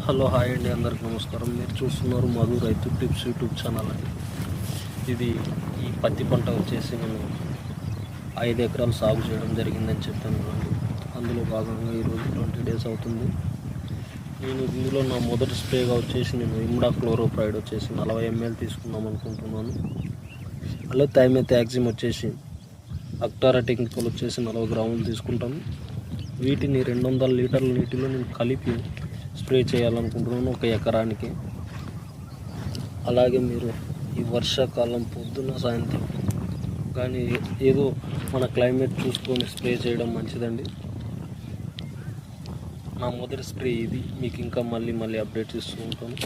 Hello hi అండి, అందరికి నమస్కారం. మీరు చూస్తున్నారు మధు రైతు టిప్స్ యూట్యూబ్ ఛానల్ అండి. ఇది ఈ పత్తి పంట వచ్చేసి నేను 5 ఎకరాలు సాగు చేయడం జరిగిందని చెప్పాను అండి. అందులో భాగంగా ఈరోజు 20 డేస్ అవుతుంది. నేను ఇందులో నా మొదటి స్ప్రేగా వచ్చేసి నేను ఇమ్డా క్లోరోప్రైడ్ వచ్చేసి 40 ml తీసుకుందాం అనుకుంటున్నాను. అలాగే థైమెథాక్సిమ్ వచ్చేసి అక్టారా టెక్నికల్ వచ్చేసి 40 గ్రాములు తీసుకుంటాను. వీటిని 200 లీటర్ల నీటిలో నేను కలిపి స్ప్రే చేయాలనుకుంటున్నాను 1 ఎకరానికి. అలాగే మీరు ఈ వర్షాకాలం పొద్దున్న సాయంత్రం కానీ ఏదో మన క్లైమేట్ చూసుకొని స్ప్రే చేయడం మంచిదండి. నా మొదటి స్ప్రే ఇది. మీకు ఇంకా మళ్ళీ అప్డేట్స్ ఇస్తూ ఉంటాను.